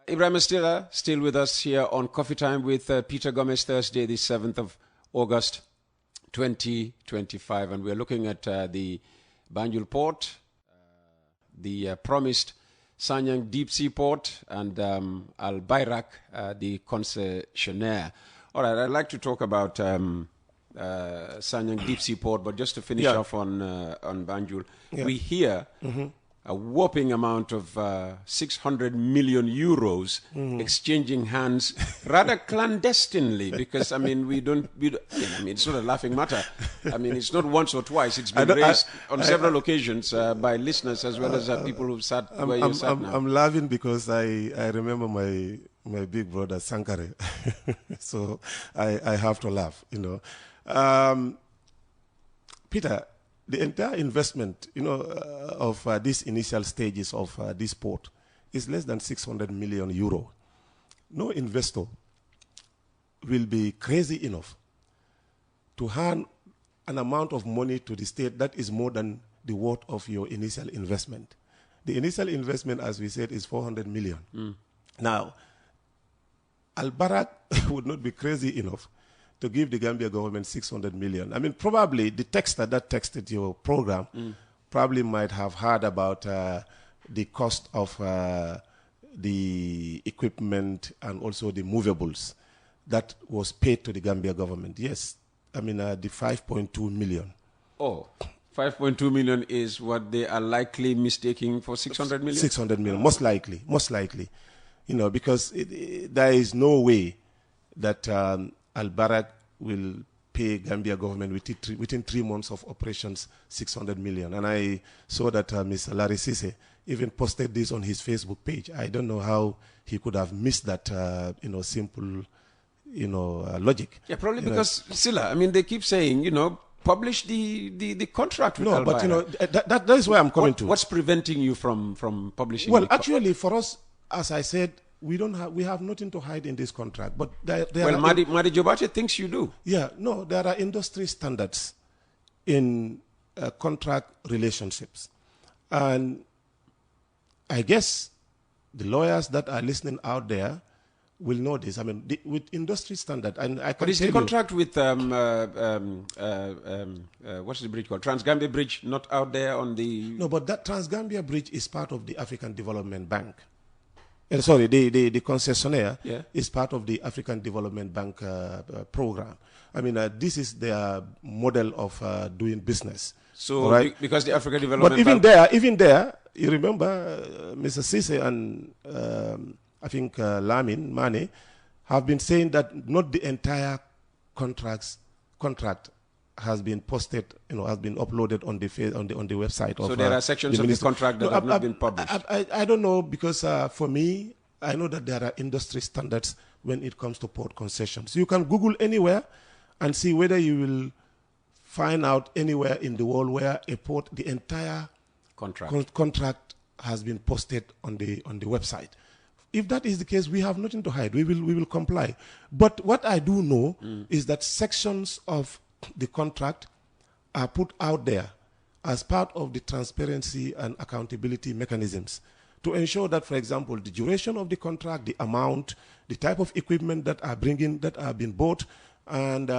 Ibrahim Sillah still with us here on Coffee Time with Peter Gomez, Thursday, the 7th of August, 2025. And we're looking at the Banjul Port, the promised Sanyang Deep Sea Port, and Al Bayrak, the concessionaire. All right, I'd like to talk about Sanyang Deep Sea Port, but just to finish off on Banjul, we hear a whopping amount of 600 million euros exchanging hands rather clandestinely, because I mean we don't I mean it's not a laughing matter. I mean it's not once or twice, it's been raised on several occasions by listeners as well as people who've sat where you sat now. I'm laughing because I remember my big brother Sankare. So I have to laugh, you know. Peter, the entire investment, you know, of these initial stages of this port is less than 600 million euro. No investor will be crazy enough to hand an amount of money to the state that is more than the worth of your initial investment. The initial investment, as we said, is 400 million. Now, Al Barak would not be crazy enough to give the Gambia government 600 million. I mean, probably the texter that texted your program probably might have heard about the cost of the equipment and also the movables that was paid to the Gambia government. Yes, I mean, the 5.2 million. Oh, 5.2 million is what they are likely mistaking for 600 million? 600 million, most likely. You know, because there is no way that Al Barak will pay Gambia government within 3 months of operations 600 million. And I saw that Mr. Larry Sise even posted this on his Facebook page. I don't know how he could have missed that, you know, simple, you know, logic. Yeah, probably because, Sillah, I mean, they keep saying, you know, publish the contract with Al Barak. No, but, you know, that is where I'm coming to. What's preventing you from publishing? Well, actually, for us, as I said, we have nothing to hide in this contract. But Madi Jobache thinks you do. Yeah, no, there are industry standards in contract relationships. And I guess the lawyers that are listening out there will know this. I mean, with industry standard, and I can But is the contract with what's the bridge called? Trans-Gambia Bridge not out there on the... No, but that Trans-Gambia Bridge is part of the African Development Bank. Sorry, the concessionaire is part of the African Development Bank program. I mean, this is their model of doing business. So, right? Because the African Development Bank... But even there, you remember Mr. Sise and I think Lamin Mane have been saying that not the entire contract has been posted, you know, has been uploaded on the website. So there are sections of the contract that have not been published. I don't know, because for me, I know that there are industry standards when it comes to port concessions. You can Google anywhere and see whether you will find out anywhere in the world where a port, the entire contract has been posted on the website. If that is the case, we have nothing to hide. We will comply. But what I do know is that sections of the contract are put out there as part of the transparency and accountability mechanisms to ensure that, for example, the duration of the contract, the amount, the type of equipment that are being bought, and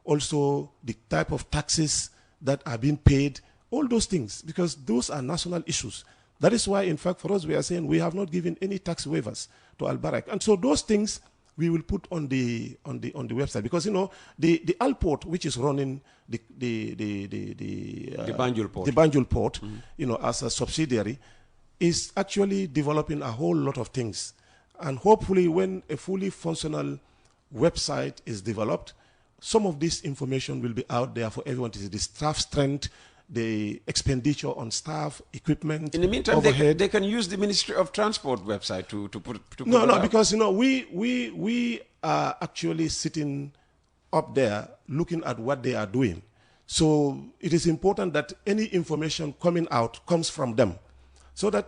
also the type of taxes that are being paid, all those things, because those are national issues. That is why, in fact, for us, we are saying we have not given any tax waivers to Al Barak, and so those things we will put on the website, because, you know, the Alport, which is running the Banjul Port, you know, as a subsidiary, is actually developing a whole lot of things, and hopefully, when a fully functional website is developed, some of this information will be out there for everyone to see: the staff strength, the expenditure on staff, equipment. In the meantime, they can use the Ministry of Transport website to put No, because, you know, we are actually sitting up there looking at what they are doing. So it is important that any information coming out comes from them, so that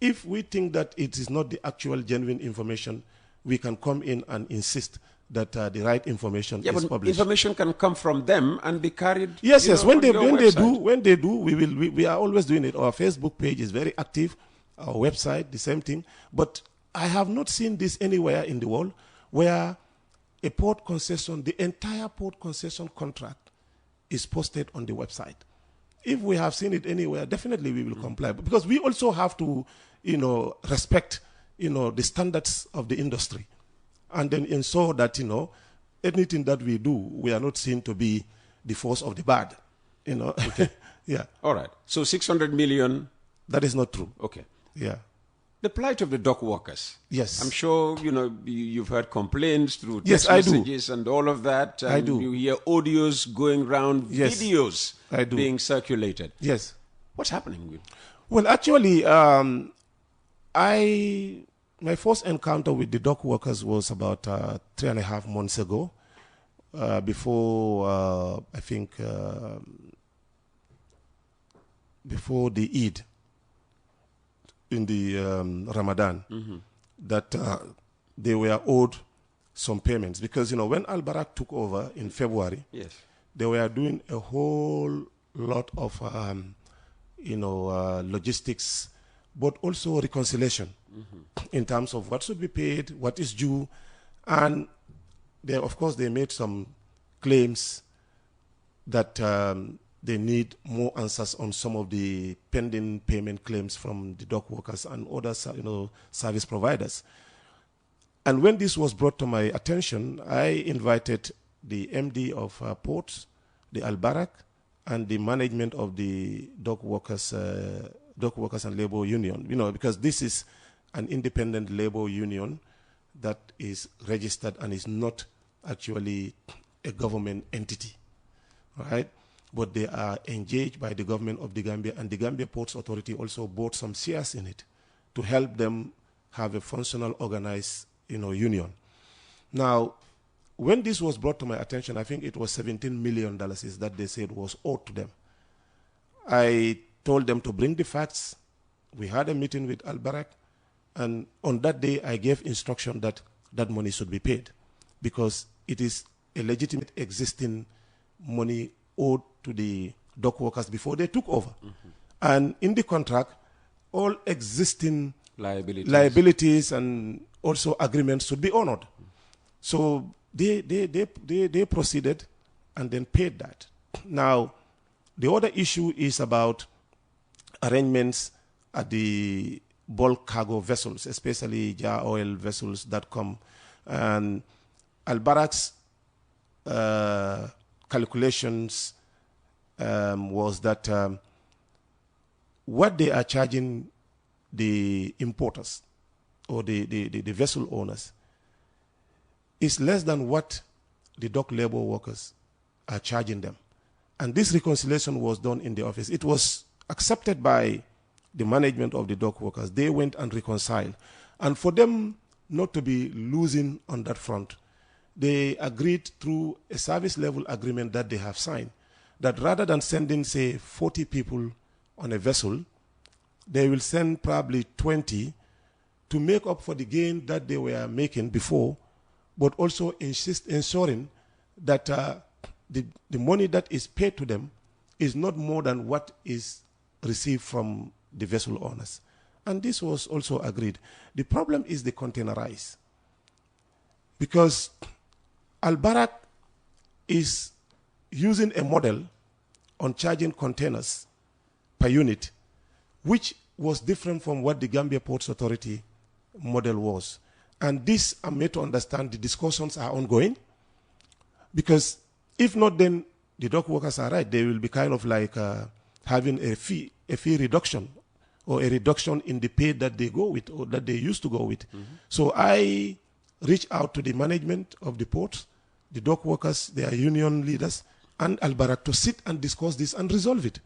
if we think that it is not the actual genuine information, we can come in and insist that the right information is published. Information can come from them and be carried. Yes. When they do, we are always doing it. Our Facebook page is very active. Our website, the same thing. But I have not seen this anywhere in the world where a port concession, the entire port concession contract is posted on the website. If we have seen it anywhere, definitely we will comply. Because we also have to, respect, the standards of the industry. And then ensure that, anything that we do, we are not seen to be the force of the bad. Okay. Yeah. All right. So 600 million. That is not true. Okay. Yeah. The plight of the dock workers. Yes. I'm sure, you've heard complaints through text Yes, messages and all of that. And I do. You hear audios going around, Yes, videos I do. being circulated. Yes. What's happening with? Well, actually, my first encounter with the dock workers was about 3.5 months ago, before I think before the Eid in the Ramadan, that they were owed some payments because when Al Barak took over in February, Yes. they were doing a whole lot of logistics, but also reconciliation in terms of what should be paid, what is due, and of course they made some claims that they need more answers on some of the pending payment claims from the dock workers and other service providers. And when this was brought to my attention, I invited the MD of ports, the Al Barak, and the management of the dock workers and labor union, because this is an independent labor union that is registered and is not actually a government entity, right? But they are engaged by the government of the Gambia, and the Gambia Ports Authority also bought some shares in it to help them have a functional, organized, union. Now, when this was brought to my attention, I think it was $17 million is that they said was owed to them. I told them to bring the facts. We had a meeting with Al Barak, and on that day, I gave instruction that that money should be paid because it is a legitimate existing money owed to the dock workers before they took over. And in the contract, all existing liabilities and also agreements should be honored. So they proceeded and then paid that. Now, the other issue is about arrangements at the bulk cargo vessels, especially jar oil vessels that come. And Al Barak's calculations was that what they are charging the importers or the vessel owners is less than what the dock labor workers are charging them. And this reconciliation was done in the office. It was accepted by the management of the dock workers. They went and reconciled. And for them not to be losing on that front, they agreed through a service level agreement that they have signed that rather than sending, say, 40 people on a vessel, they will send probably 20 to make up for the gain that they were making before, but also ensuring that the money that is paid to them is not more than what is received from the vessel owners. And this was also agreed. The problem is the containerized. Because Al Barak is using a model on charging containers per unit, which was different from what the Gambia Ports Authority model was. And this, I'm made to understand, the discussions are ongoing, because if not, then the dock workers are right. They will be kind of like having a fee reduction or a reduction in the pay that they go with or that they used to go with. So I reached out to the management of the ports, the dock workers, their union leaders, and Al Barak to sit and discuss this and resolve it.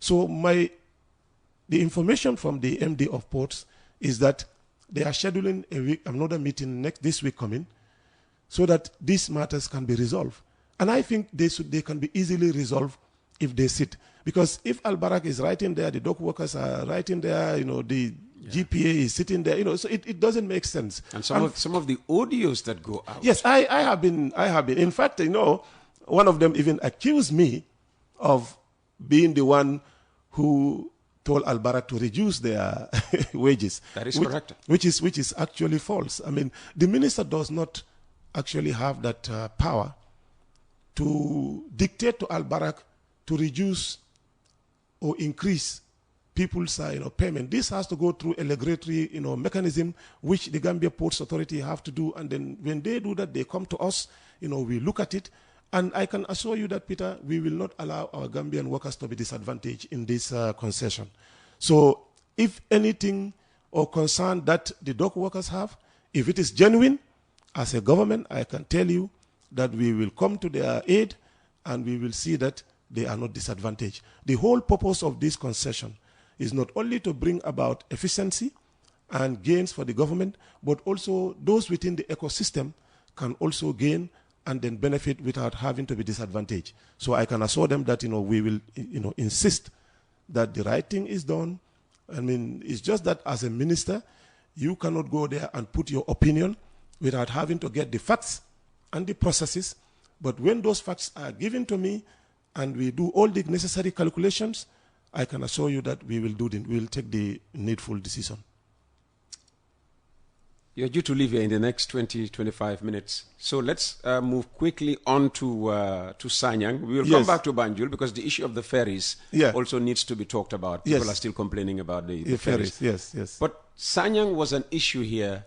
So the information from the MD of ports is that they are scheduling another meeting this week coming, so that these matters can be resolved. And I think they can be easily resolved if they sit. Because if Al Barak is writing there, the dock workers are writing there, the GPA is sitting there, so it doesn't make sense. And some of the audios that go out. Yes, I have been. In fact, one of them even accused me of being the one who told Al Barak to reduce their wages. That is correct. Which is actually false. I mean, the minister does not actually have that power to dictate to Al Barak to reduce or increase people's payment. This has to go through a regulatory mechanism which the Gambia Ports Authority have to do, and then when they do that, they come to us. We look at it, and I can assure you that, Peter, we will not allow our Gambian workers to be disadvantaged in this concession. So, if anything or concern that the dock workers have, if it is genuine, as a government, I can tell you that we will come to their aid, and we will see that they are not disadvantaged. The whole purpose of this concession is not only to bring about efficiency and gains for the government, but also those within the ecosystem can also gain and then benefit without having to be disadvantaged. So I can assure them that we will insist that the right thing is done. I mean, it's just that as a minister, you cannot go there and put your opinion without having to get the facts and the processes. But when those facts are given to me and we do all the necessary calculations, I can assure you that we will take the needful decision. You're due to leave here in the next 20-25 minutes. So let's move quickly on to Sanyang. We will come back to Banjul because the issue of the ferries also needs to be talked about. People are still complaining about the ferries. Yes. But Sanyang was an issue here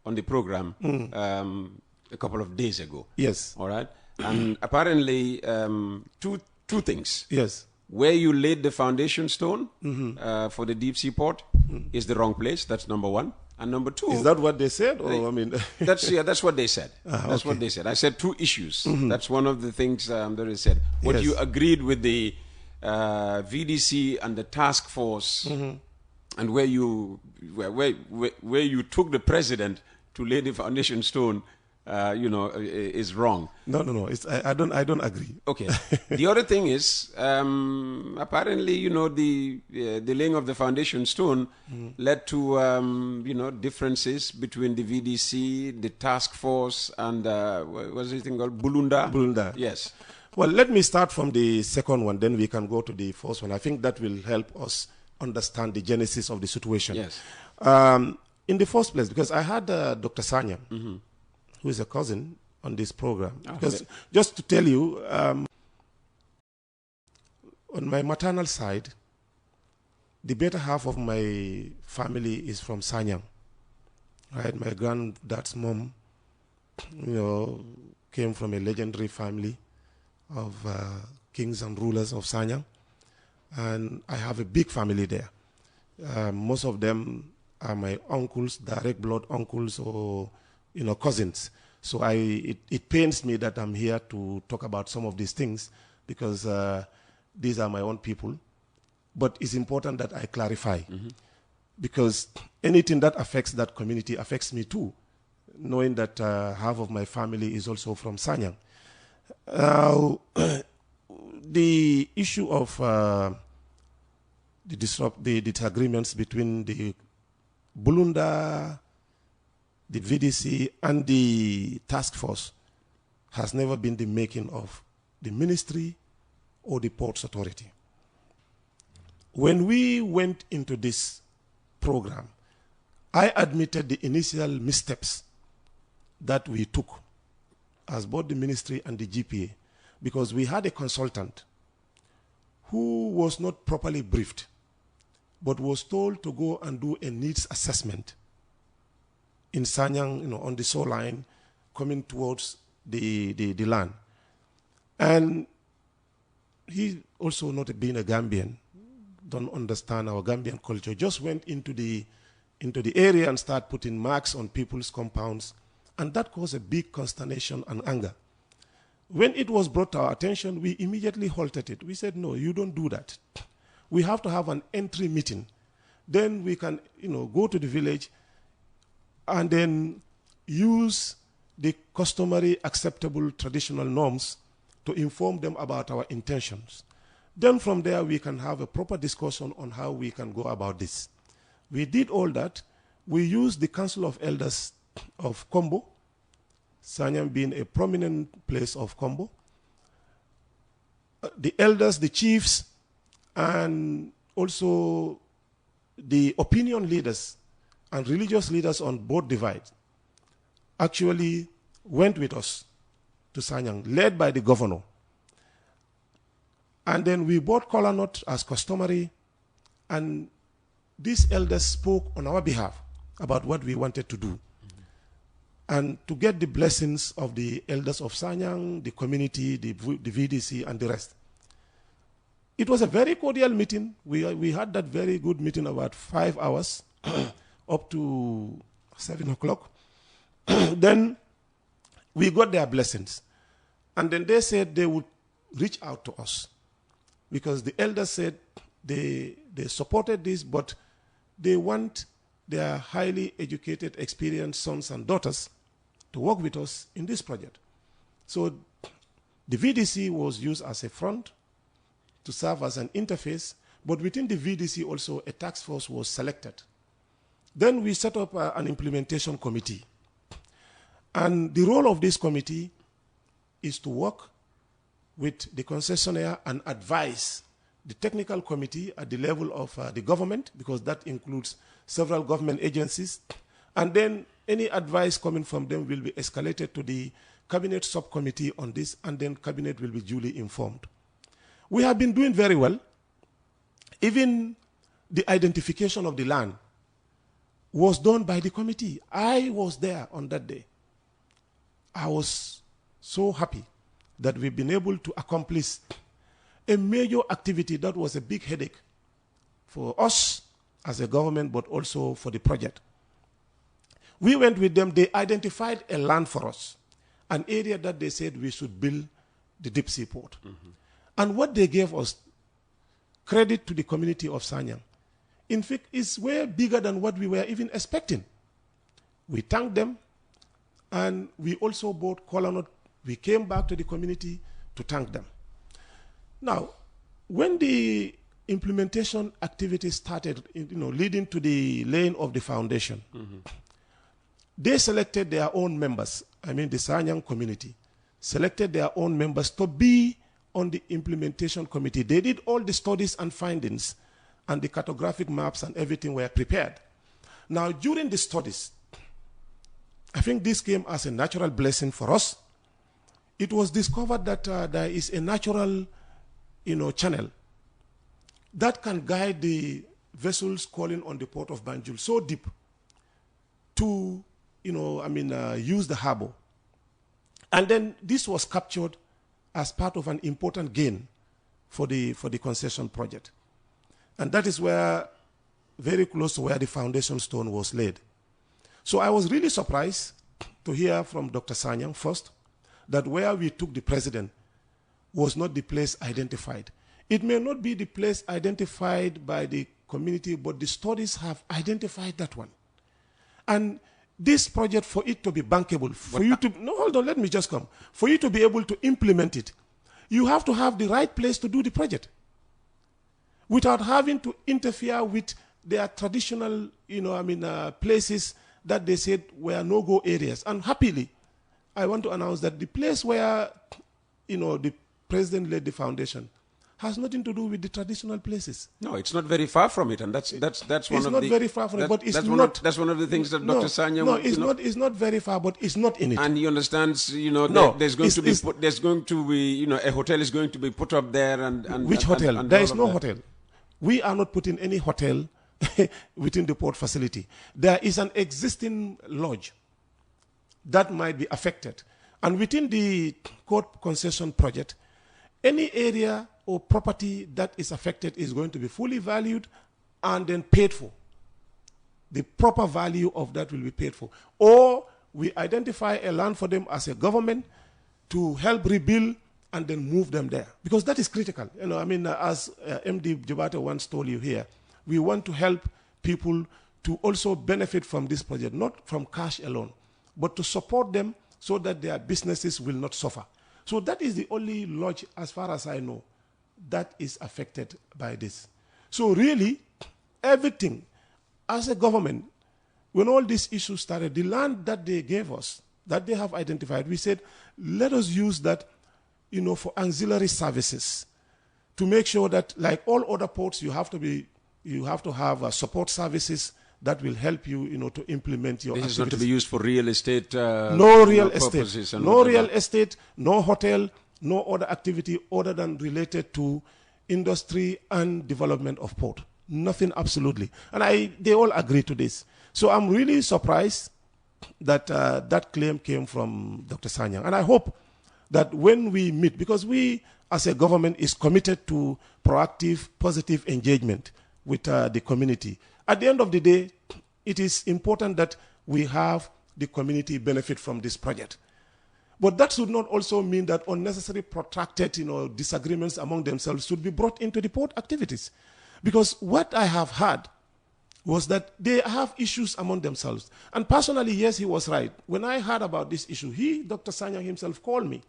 on the program a couple of days ago. Yes. All right. And apparently two things. Yes. Where you laid the foundation stone for the deep sea port is the wrong place. That's number one. And number two... Is that what they said? Or, I mean... that's what they said. That's what they said. I said two issues. That's one of the things that they said. What you agreed with the VDC and the task force and where you took the president to lay the foundation stone is wrong. No. I don't agree. Okay. The other thing is, apparently, the laying of the foundation stone led to, differences between the VDC, the task force, and what's the thing called? Bulunda? Bulunda. Yes. Well, let me start from the second one, then we can go to the first one. I think that will help us understand the genesis of the situation. Yes. In the first place, because I had Dr. Sanyang, who is a cousin on this program. Because just to tell you, on my maternal side, the better half of my family is from Sanyang. Right? My granddad's mom, came from a legendary family of kings and rulers of Sanyang. And I have a big family there. Most of them are my uncles, direct blood uncles, or cousins. So it pains me that I'm here to talk about some of these things because these are my own people. But it's important that I clarify because anything that affects that community affects me too, knowing that half of my family is also from Sanyang. The issue of the disagreements between the Bulunda, the VDC, and the task force has never been the making of the ministry or the ports authority. When we went into this program, I admitted the initial missteps that we took as both the ministry and the GPA, because we had a consultant who was not properly briefed, but was told to go and do a needs assessment in Sanyang, on the shoreline, coming towards the land. And he also, not being a Gambian, don't understand our Gambian culture, just went into the area and started putting marks on people's compounds, and that caused a big consternation and anger. When it was brought to our attention, we immediately halted it. We said, no, you don't do that. We have to have an entry meeting. Then we can, go to the village and then use the customary acceptable traditional norms to inform them about our intentions. Then from there, we can have a proper discussion on how we can go about this. We did all that. We used the Council of Elders of Kombo, Sanyang being a prominent place of Kombo. The elders, the chiefs, and also the opinion leaders and religious leaders on both divides actually went with us to Sanyang, led by the governor. And then we bought kola nut as customary, and these elders spoke on our behalf about what we wanted to do. And to get the blessings of the elders of Sanyang, the community, the VDC, and the rest. It was a very cordial meeting. We had that very good meeting about 5 hours up to 7 o'clock. Then we got their blessings. And then they said they would reach out to us, because the elders said they supported this, but they want their highly educated, experienced sons and daughters to work with us in this project. So the VDC was used as a front to serve as an interface, but within the VDC also a task force was selected. Then we set up an implementation committee. And the role of this committee is to work with the concessionaire and advise the technical committee at the level of the government, because that includes several government agencies. And then any advice coming from them will be escalated to the cabinet subcommittee on this, and then cabinet will be duly informed. We have been doing very well. Even the identification of the land was done by the committee. I was there on that day. I was so happy that we've been able to accomplish a major activity that was a big headache for us as a government, but also for the project. We went with them. They identified a land for us, an area that they said we should build the deep sea port. And what they gave us, credit to the community of Sanyang, in fact, is way bigger than what we were even expecting. We thanked them, and we also bought kola nut. We came back to the community to thank them. Now, when the implementation activity started, leading to the laying of the foundation, they selected their own members. I mean, the Sanyang community selected their own members to be on the implementation committee. They did all the studies and findings, and the cartographic maps and everything were prepared. Now, during the studies, I think this came as a natural blessing for us. It was discovered that there is a natural, channel that can guide the vessels calling on the port of Banjul so deep to, use the harbor. And then this was captured as part of an important gain for the concession project. And that is where, very close to where the foundation stone was laid. So I was really surprised to hear from Dr. Sanyang first that where we took the president was not the place identified. It may not be the place identified by the community, but the studies have identified that one. And this project, for it to be bankable, for you to, no, hold on, let me just come. For you to be able to implement it, you have to have the right place to do the project without having to interfere with their traditional, places that they said were no-go areas. And happily, I want to announce that the place where, the president led the foundation has nothing to do with the traditional places. No, it's not very far from it, and that's one of the... It's not very far from it, but it's not... That's one of the things that Dr. Sanyang... No, it's not very far, but it's not in it. And he understands, there's going to be, a hotel is going to be put up there, and which hotel? And there is no hotel. We are not putting any hotel within the port facility. There is an existing lodge that might be affected. And within the port concession project, any area or property that is affected is going to be fully valued and then paid for. The proper value of that will be paid for. Or we identify a land for them as a government to help rebuild and then move them there. Because that is critical. As MD Jabata once told you here, we want to help people to also benefit from this project, not from cash alone, but to support them so that their businesses will not suffer. So that is the only lodge, as far as I know, that is affected by this. So really, everything, as a government, when all these issues started, the land that they gave us, that they have identified, we said, let us use that, for auxiliary services, to make sure that, like all other ports, you have to have support services that will help you, to implement your activities. This is not to be used for real estate. No real estate. No real estate. No hotel. No other activity other than related to industry and development of port. Nothing, absolutely. And they all agree to this. So I'm really surprised that that claim came from Dr. Sanyang. And I hope that when we meet, because we as a government is committed to proactive, positive engagement with the community. At the end of the day, it is important that we have the community benefit from this project. But that should not also mean that unnecessary protracted disagreements among themselves should be brought into the port activities. Because what I have heard was that they have issues among themselves. And personally, yes, he was right. When I heard about this issue, Dr. Sanyang himself called me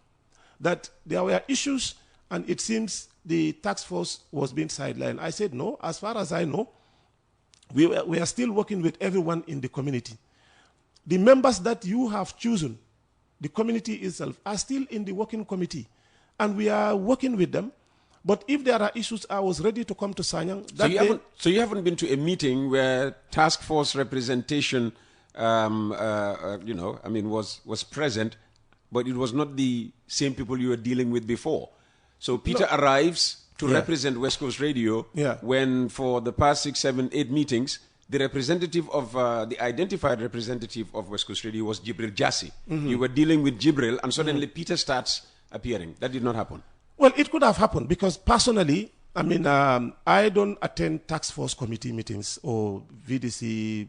that there were issues and it seems the task force was being sidelined. I said, no, as far as I know, we are still working with everyone in the community. The members that you have chosen, the community itself, are still in the working committee. And we are working with them. But if there are issues, I was ready to come to Sanyang. So you haven't been to a meeting where task force representation, was present, but it was not the same people you were dealing with before. So Peter arrives to represent West Coast Radio when for the past 6, 7, 8 meetings, the representative of, the identified representative of West Coast Radio was Jibril Jassi. Mm-hmm. You were dealing with Jibril and suddenly Peter starts appearing. That did not happen. Well, it could have happened because personally, I don't attend task force committee meetings or VDC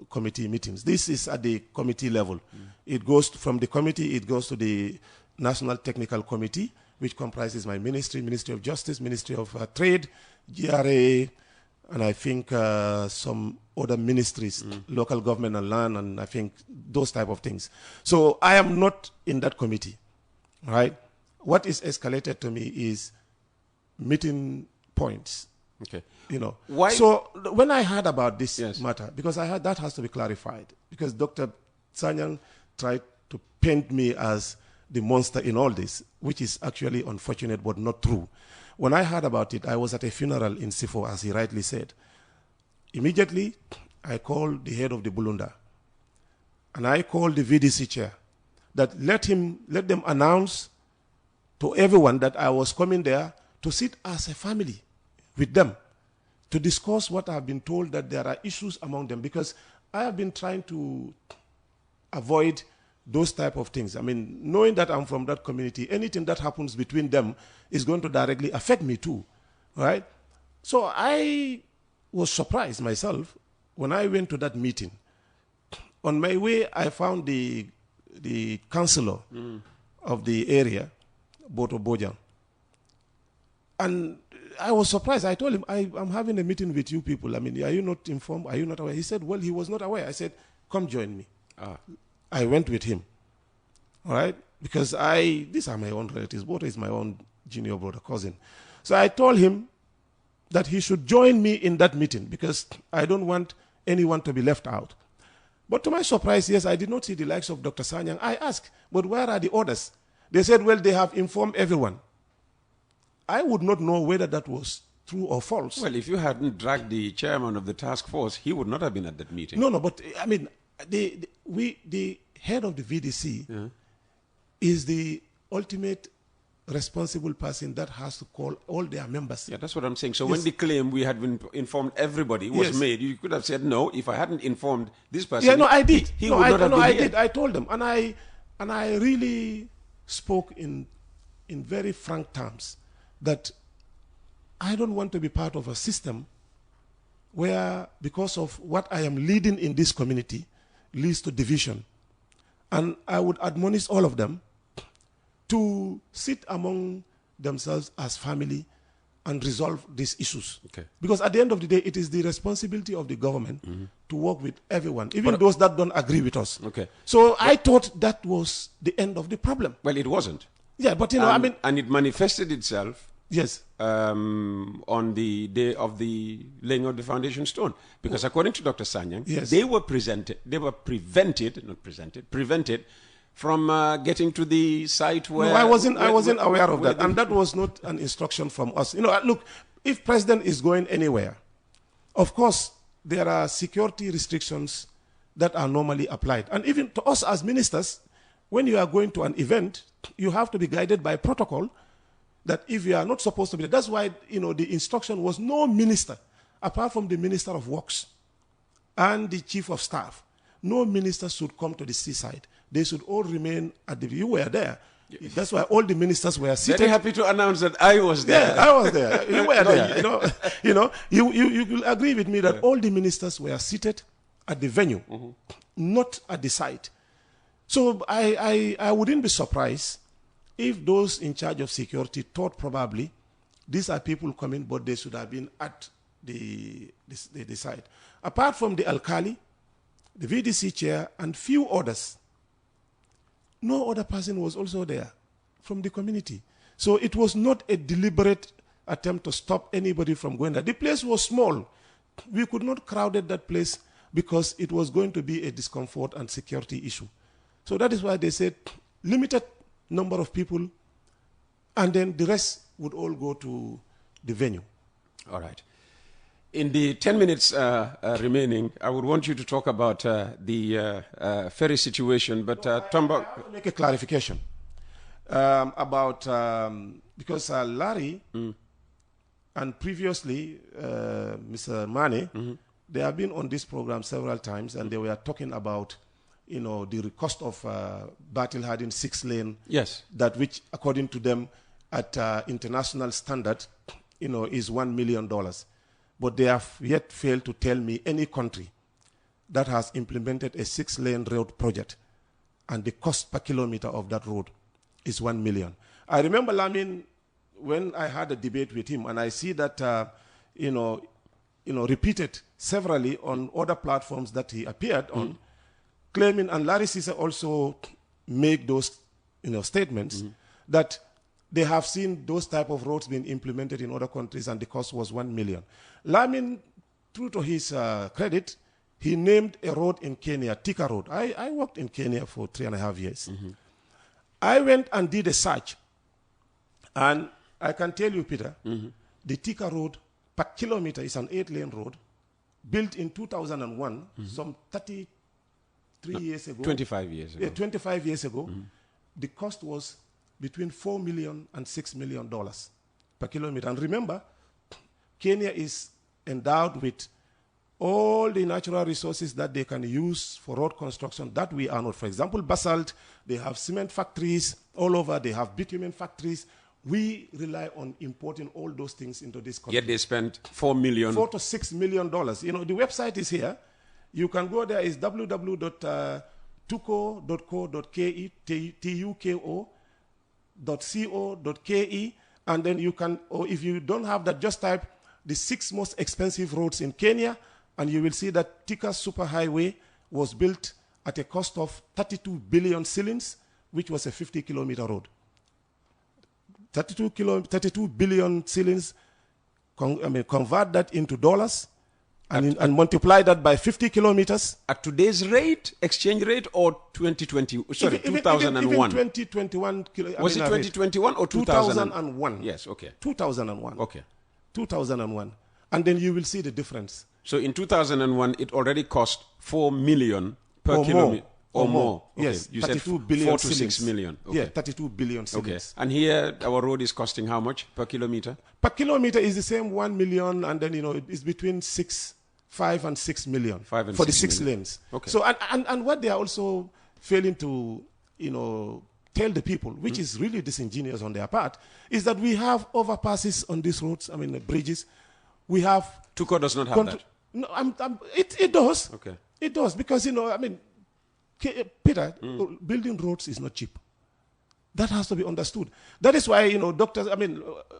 committee meetings. This is at the committee level. It goes from the committee, it goes to the National Technical Committee, which comprises my ministry, Ministry of Justice, Ministry of Trade, GRA, and I think some other ministries, local government and land, and I think those type of things. So I am not in that committee, right? What is escalated to me is meeting points. Okay. Why? So when I heard about this matter, because I heard that has to be clarified, because Dr. Sanyang tried to paint me as the monster in all this, which is actually unfortunate but not true. When I heard about it, I was at a funeral in Sifo, as he rightly said. Immediately, I called the head of the Bulunda, and I called the VDC chair, that let them announce to everyone that I was coming there to sit as a family with them, to discuss what I've been told, that there are issues among them, because I have been trying to avoid those type of things. Knowing that I'm from that community, anything that happens between them is going to directly affect me too, right? So I was surprised myself when I went to that meeting. On my way, I found the councillor of the area, Boto Bojang. And I was surprised. I told him, I'm having a meeting with you people. Are you not informed? Are you not aware? He said, well, he was not aware. I said, come join me. I went with him, all right? Because these are my own relatives. Boto is my own junior brother, cousin. So I told him that he should join me in that meeting because I don't want anyone to be left out. But to my surprise, yes, I did not see the likes of Dr. Sanyang. I asked, but where are the others? They said, well, they have informed everyone. I would not know whether that was true or false. Well, if you hadn't dragged the chairman of the task force, he would not have been at that meeting. No, but the head of the VDC is the ultimate responsible person that has to call all their members. Yeah, that's what I'm saying. So when the claim we had been informed everybody was made, you could have said, no, if I hadn't informed this person. Yeah, no, I did. He would not have been here. Did. I told them. And I really spoke in very frank terms that I don't want to be part of a system where, because of what I am leading in this community, leads to division. And I would admonish all of them to sit among themselves as family and resolve these issues. Okay. Because at the end of the day, it is the responsibility of the government to work with everyone, even those that don't agree with us. Okay. So I thought that was the end of the problem. Well, it wasn't. Yeah, but and it manifested itself. Yes. On the day of the laying of the foundation stone. Because according to Dr. Sanyang, yes, they were prevented from getting to the site where... No, I wasn't aware of that, and that was not an instruction from us. Look, if president is going anywhere, of course, there are security restrictions that are normally applied. And even to us as ministers, when you are going to an event, you have to be guided by protocol that if you are not supposed to be there. That's why, the instruction was no minister, apart from the Minister of Works and the Chief of Staff, no minister should come to the seaside. They should all remain at the... You were there. Yes. That's why all the ministers were seated. Very happy to announce that I was there. Yeah, I was there. You were there. You will agree with me that all the ministers were seated at the venue, not at the site. So I wouldn't be surprised if those in charge of security thought probably these are people coming, but they should have been at the site. Apart from the alkali, the VDC chair, and few others, no other person was also there from the community. So it was not a deliberate attempt to stop anybody from going there. The place was small. We could not crowd that place because it was going to be a discomfort and security issue. So that is why they said limited number of people, and then the rest would all go to the venue. All right. In the 10 minutes remaining, I would want you to talk about the ferry situation, but Tomba... I make a clarification about, because Larry and previously Mr. Mane, they have been on this program several times, and they were talking about, the cost of Battle Harden 6-lane. Yes. That which, according to them, at international standard, is $1 million. But they have yet failed to tell me any country that has implemented a 6-lane road project, and the cost per kilometer of that road is $1 million. I remember Lamin, when I had a debate with him, and I see that, repeated severally on other platforms that he appeared on, claiming, and Larry Sisa also make those, statements, that they have seen those type of roads being implemented in other countries, and the cost was $1 million. Lamin, true to his credit, he named a road in Kenya, Thika Road. I worked in Kenya for 3.5 years. I went and did a search, and I can tell you, Peter, the Thika Road per kilometer is an 8-lane road, built in 2001, some 33 years ago. 25 years ago. Yeah, 25 years ago. The cost was between $4 million and $6 million per kilometer. And remember, Kenya is endowed with all the natural resources that they can use for road construction that we are not. For example, basalt, they have cement factories all over, they have bitumen factories. We rely on importing all those things into this country. Yet they spent $4 to $6 million. The website is here. You can go there. It's www.tuco.co.ke, tuko.co.ke, and then you can, or if you don't have that, just type the 6 most expensive roads in Kenya, and you will see that Thika Superhighway was built at a cost of 32 billion shillings, which was a 50-kilometer road. 32 billion shillings, convert that into dollars, and multiply that by 50 kilometers. At today's rate, exchange rate, or 2020? Sorry, 2001. Even 2021. Was it 2021 or 2001? Yes, okay. 2001. Okay. 2001. And then you will see the difference. So in 2001, it already cost $4 million per kilometer. Or more. Okay. Yes, You 32 said billion 4 to shillings. 6 million. Okay. Yeah, 32 billion shillings. Okay. And here, our road is costing how much per kilometer? Per kilometer is the same 1 million, and then, it's between 5 and 6 million for the 6 lanes. Okay. So, and what they are also failing to, tell the people, which is really disingenuous on their part, is that we have overpasses on these roads, bridges. We have... Tuco does not have that. No, it does. Okay. It does, because, Peter, building roads is not cheap. That has to be understood. That is why, doctors,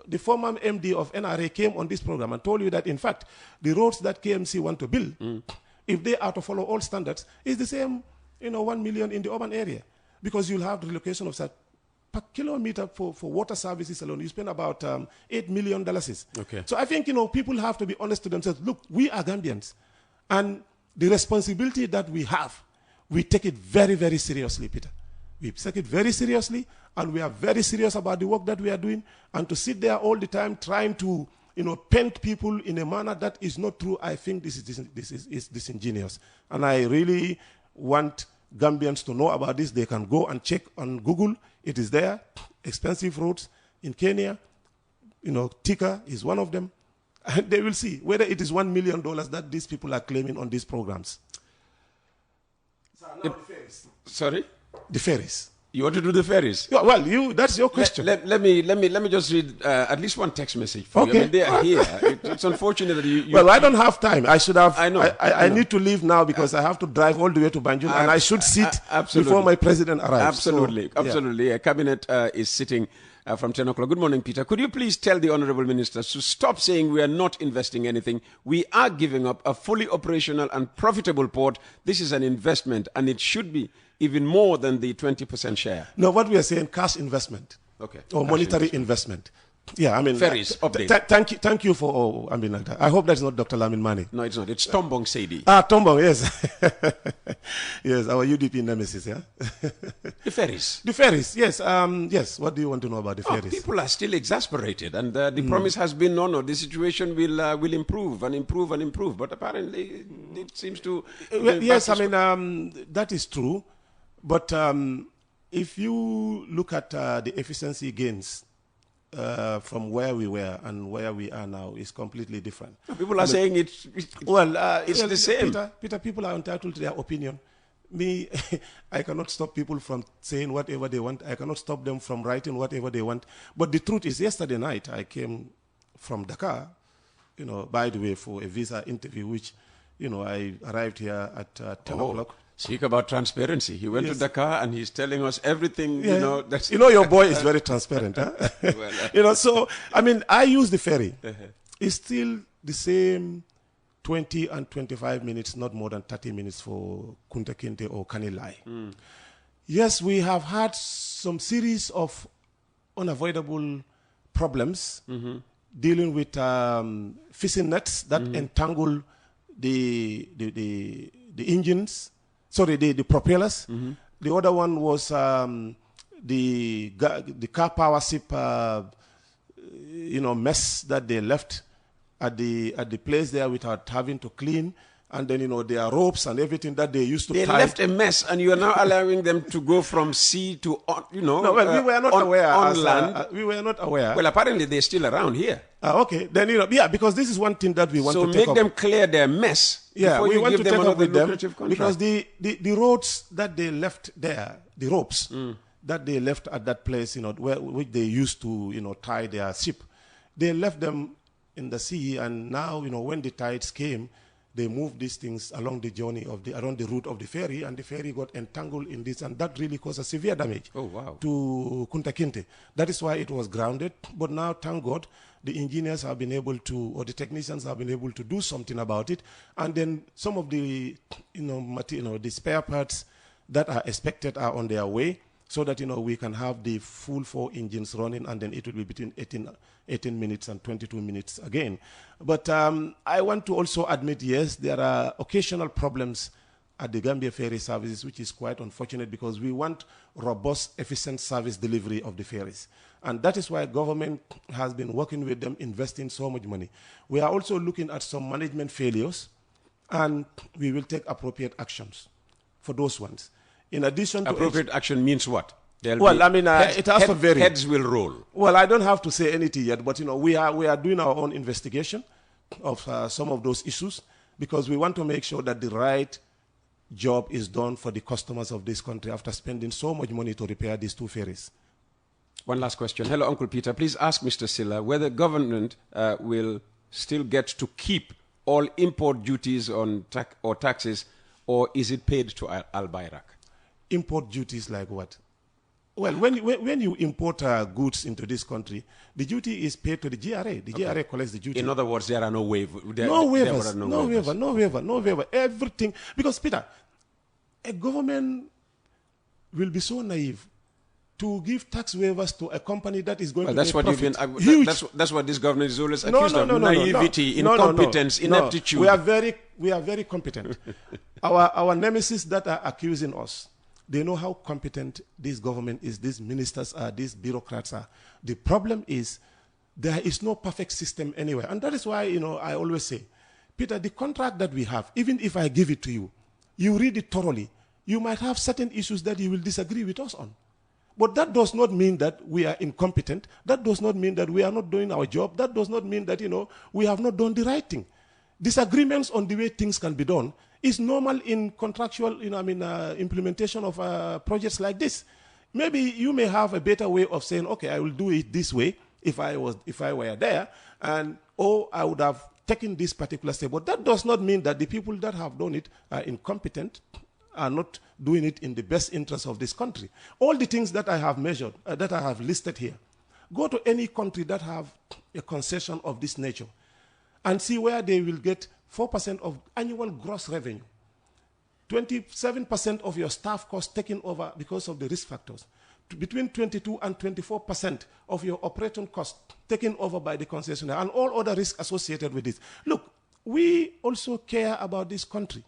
the former MD of NRA came on this program and told you that, in fact, the roads that KMC want to build, if they are to follow all standards, is the same, 1 million in the urban area. Because you'll have the relocation of per kilometer for water services alone, you spend about $8 million. Okay. So I think, people have to be honest to themselves. Look, we are Gambians. And the responsibility that we have, we take it very, very seriously, Peter. We take it very seriously, and we are very serious about the work that we are doing. And to sit there all the time trying to, paint people in a manner that is not true, I think this is disingenuous. And I really want Gambians to know about this. They can go and check on Google. It is there. Expensive roads in Kenya. Tika is one of them. And they will see whether it is $1 million that these people are claiming on these programs. So now the ferries. Sorry? The ferries. You want to do the ferries? Yeah, well, that's your question. Let me just read at least one text message for you. I mean, they are here. It's unfortunate that you. Well, I don't have time. I should have. I know. I need to leave now because I have to drive all the way to Banjul, and I should sit before my president arrives. Absolutely, so, absolutely. Yeah. A cabinet is sitting from 10 o'clock. Good morning, Peter. Could you please tell the honourable ministers to stop saying we are not investing anything? We are giving up a fully operational and profitable port. This is an investment, and it should be even more than the 20% share. No, what we are saying, cash investment. Okay. Or monetary investment. Yeah, I mean, ferries, update. Thank you for, like that. I hope that's not Dr. Lamin Mani. No, it's not. It's Tombong Seidi. Tombong, yes. Yes, our UDP nemesis, yeah. The ferries. The ferries, yes. Yes, what do you want to know about the ferries? People are still exasperated, and the promise has been, no, the situation will improve and improve and improve. But apparently, it seems to... yes, I mean, that is true. But if you look at the efficiency gains, from where we were and where we are now is completely different. People are saying it's the same. Peter, people are entitled to their opinion. Me, I cannot stop people from saying whatever they want. I cannot stop them from writing whatever they want. But the truth is, yesterday night, I came from Dakar, by the way, for a visa interview, which, I arrived here at 10 o'clock. Speak about transparency. He went to Dakar and he's telling us everything, that's... your boy is very transparent, huh? Well, so, I mean, I use the ferry. It's still the same 20 and 25 minutes, not more than 30 minutes for Kunta Kinte or Kanilai. Yes, we have had some series of unavoidable problems dealing with fishing nets that entangle the engines. Sorry, the propellers. The other one was the car power ship, mess that they left at the place there without having to clean. And then, their ropes and everything that they used to tie. They left a mess, and you are now allowing them to go from sea to, No, well, we were not aware. On land. We were not aware. Well, apparently they're still around here. Okay. Then, because this is one thing that we want to take up. So make them clear their mess. Yeah, we want to take up with them. Because the roads that they left there, the ropes that they left at that place, which they used to, tie their ship, they left them in the sea, and now, when the tides came, they moved these things along the journey around the route of the ferry, and the ferry got entangled in this, and that really caused a severe damage to Kunta Kinte. That is why it was grounded. But now, thank God, the engineers have been able to, or the technicians have been able to do something about it. And then some of the, the spare parts that are expected are on their way, so that, we can have the full 4 engines running, and then it will be between 18 minutes and 22 minutes again. But I want to also admit, yes, there are occasional problems at the Gambia ferry services, which is quite unfortunate because we want robust, efficient service delivery of the ferries. And that is why government has been working with them, investing so much money. We are also looking at some management failures, and we will take appropriate actions for those ones. In addition to... Appropriate action means what? Well, I mean, it has to vary. Heads will roll. Well, I don't have to say anything yet, but, we are doing our own investigation of some of those issues because we want to make sure that the right job is done for the customers of this country after spending so much money to repair these 2 ferries. One last question. Hello, Uncle Peter. Please ask Mr. Sillah whether government will still get to keep all import duties on taxes, or is it paid to Al-Bayrak? Import duties like what? Well, when you import goods into this country, the duty is paid to the GRA. The GRA collects the duty. In other words, there are no waivers. No waiver. Everything. Because, Peter, a government will be so naive to give tax waivers to a company that is going to make profit. That's what this government is always accused of. Naivety, incompetence, ineptitude. We are very competent. Our nemesis that are accusing us They know how competent this government is, these ministers are, these bureaucrats are. The problem is there is no perfect system anywhere. And that is why, I always say, Peter, the contract that we have, even if I give it to you, you read it thoroughly, you might have certain issues that you will disagree with us on. But that does not mean that we are incompetent. That does not mean that we are not doing our job. That does not mean that, we have not done the right thing. Disagreements on the way things can be done is normal in contractual, implementation of projects like this. Maybe you may have a better way of saying, okay, I will do it this way if I were there, or I would have taken this particular step. But that does not mean that the people that have done it are incompetent, are not doing it in the best interest of this country. All the things that I have measured, that I have listed here, go to any country that have a concession of this nature and see where they will get 4% of annual gross revenue, 27% of your staff costs taken over because of the risk factors, between 22 and 24% of your operating costs taken over by the concessionaire, and all other risks associated with this. Look, we also care about this country,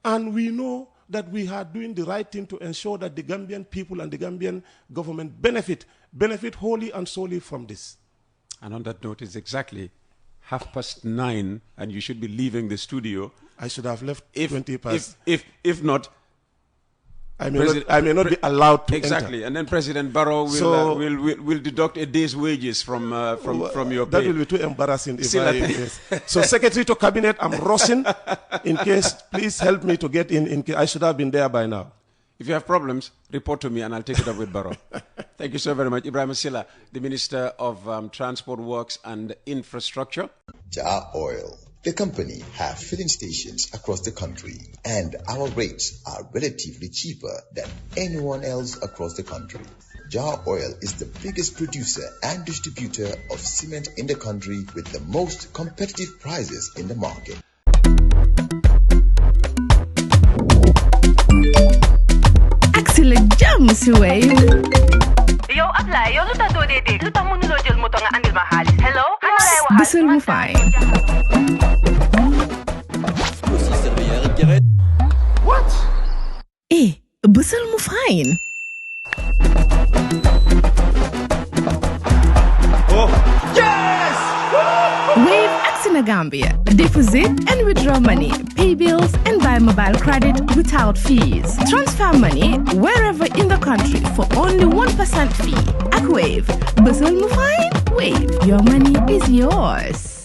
and we know that we are doing the right thing to ensure that the Gambian people and the Gambian government benefit wholly and solely from this. And on that note, it's exactly 9:30, and you should be leaving the studio. I should have left 20 past. If not, I may not be allowed to exactly. enter. And then President Barrow will deduct a day's wages from your pay. That will be too embarrassing. Yes. So, Secretary to Cabinet, I'm rushing. In case, please help me to get in case I should have been there by now. If you have problems, report to me and I'll take it up with Barrow. Thank you so very much. Ibrahim Sillah, the Minister of Transport Works and Infrastructure. Jar Oil. The company have filling stations across the country, and our rates are relatively cheaper than anyone else across the country. Jar Oil is the biggest producer and distributor of cement in the country with the most competitive prices in the market. Excellent jam, Suway. Yo, apply. Yo, luta do dede. Luta mo nulo jel mo to nga andil mahalis. Hello? Busel mo fine. What? Busel mo fine. Oh, yes! Wave Accent Gambia. Deposit and withdraw money, pay bills, and buy mobile credit without fees. Transfer money wherever in the country for only 1% fee. At Wave, Busel mo fine. Wave, your money is yours.